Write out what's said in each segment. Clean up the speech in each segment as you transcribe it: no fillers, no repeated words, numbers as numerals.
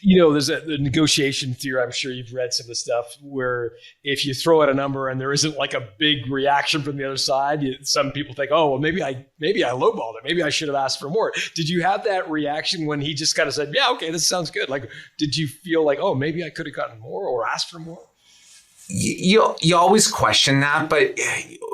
There's the negotiation theory. I'm sure you've read some of the stuff where if you throw out a number and there isn't like a big reaction from the other side, some people think, oh, well, maybe I lowballed it. Maybe I should have asked for more. Did you have that reaction when he just kind of said, yeah, okay, this sounds good? Like, did you feel like, oh, maybe I could have gotten more or asked for more? You always question that, but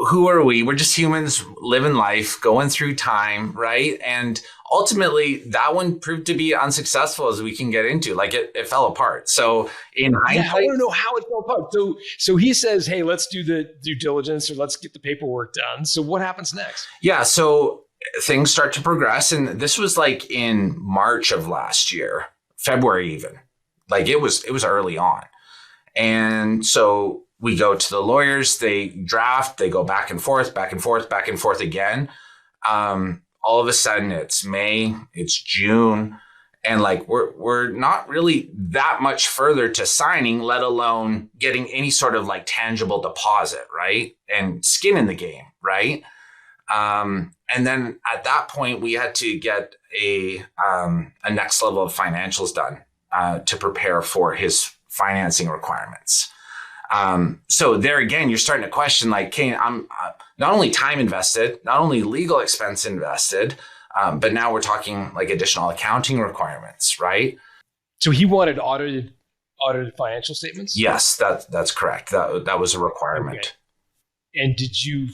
who are we? We're just humans living life, going through time, right? And ultimately, that one proved to be unsuccessful, as we can get into. Like it fell apart. So in hindsight, I want to know how it fell apart. So he says, "Hey, let's do the due diligence, or let's get the paperwork done." So what happens next? Yeah, so things start to progress, and this was like in March of last year, February even. Like it was early on. And so we go to the lawyers, they draft, they go back and forth again. All of a sudden it's May, it's June, and like we're not really that much further to signing, let alone getting any sort of like tangible deposit, right? And skin in the game, right? And then at that point we had to get a next level of financials done to prepare for his financing requirements. So there again, you're starting to question, like, okay, I'm not only time invested, not only legal expense invested, but now we're talking like additional accounting requirements, right? So he wanted audited financial statements? Yes, that's correct. That was a requirement. Okay. And did you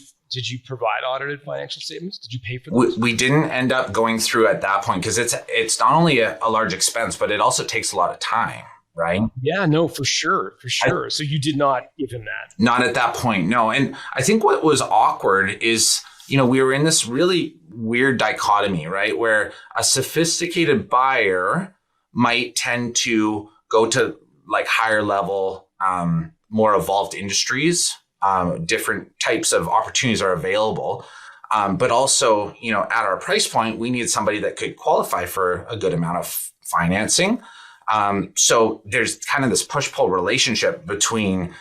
provide audited financial statements? Did you pay for those? We didn't end up going through at that point because it's not only a large expense, but it also takes a lot of time. Right? Yeah, no, for sure. So you did not give him that? Not at that point, no. And I think what was awkward is, we were in this really weird dichotomy, right? Where a sophisticated buyer might tend to go to like higher level, more evolved industries, different types of opportunities are available. But also, at our price point, we needed somebody that could qualify for a good amount of financing. So there's kind of this push-pull relationship between,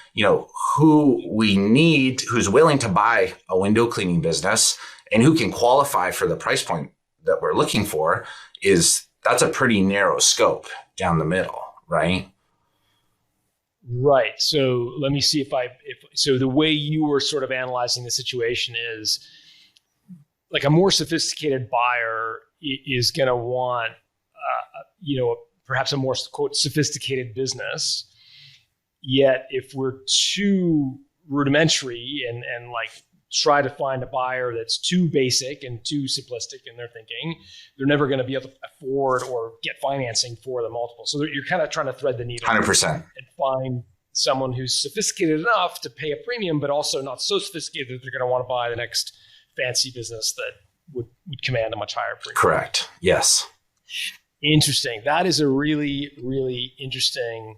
who we need, who's willing to buy a window cleaning business and who can qualify for the price point that we're looking for. That's a pretty narrow scope down the middle, right? Right. So let me see so the way you were sort of analyzing the situation is like a more sophisticated buyer is going to want, perhaps a more, quote, sophisticated business. Yet if we're too rudimentary and like try to find a buyer that's too basic and too simplistic in their thinking, they're never going to be able to afford or get financing for the multiple. So you're kind of trying to thread the needle 100%. And find someone who's sophisticated enough to pay a premium, but also not so sophisticated that they're going to want to buy the next fancy business that would command a much higher premium. Correct. Yes. Interesting. That is a really, really interesting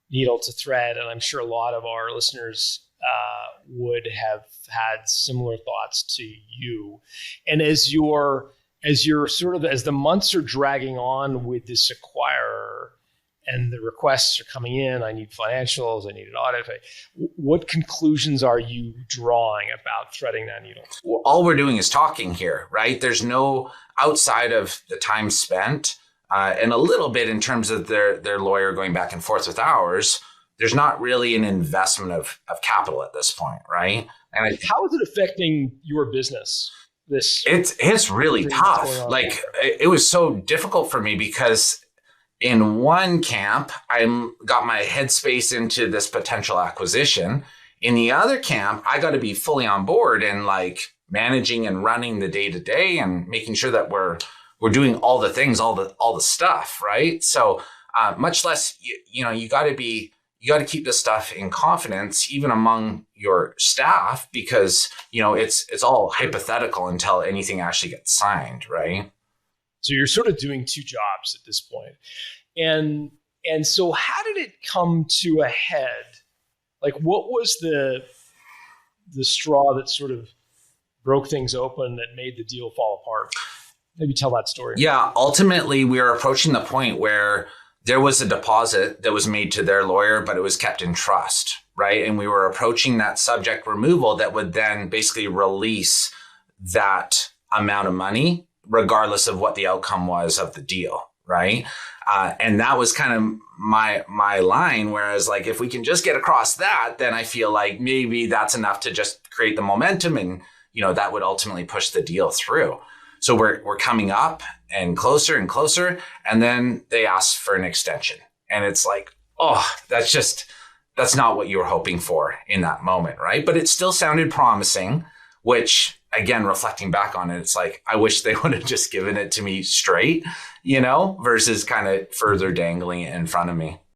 needle to thread. And I'm sure a lot of our listeners would have had similar thoughts to you. And as the months are dragging on with this acquirer and the requests are coming in, I need financials, I need an audit, what conclusions are you drawing about threading that needle? Well, all we're doing is talking here, right? There's no, outside of the time spent, and a little bit in terms of their lawyer going back and forth with ours, there's not really an investment of capital at this point, right? And how is it affecting your business? It's really tough. Like it was so difficult for me because in one camp, I got my headspace into this potential acquisition. In the other camp, I got to be fully on board and like managing and running the day to day and making sure that we're doing all the things, all the stuff, right? So much less, you got to keep this stuff in confidence, even among your staff, because it's all hypothetical until anything actually gets signed, right? So you're sort of doing two jobs at this point, and so how did it come to a head? Like, what was the straw that sort of broke things open that made the deal fall apart? Maybe tell that story. Yeah, ultimately, we were approaching the point where there was a deposit that was made to their lawyer, but it was kept in trust, right? And we were approaching that subject removal that would then basically release that amount of money, regardless of what the outcome was of the deal, right? And that was kind of my line, whereas like, if we can just get across that, then I feel like maybe that's enough to just create the momentum, and, that would ultimately push the deal through. So we're coming up and closer, and then they ask for an extension. And it's like, oh, that's not what you were hoping for in that moment, right? But it still sounded promising, which, again, reflecting back on it, it's like, I wish they would have just given it to me straight, versus kind of further dangling it in front of me.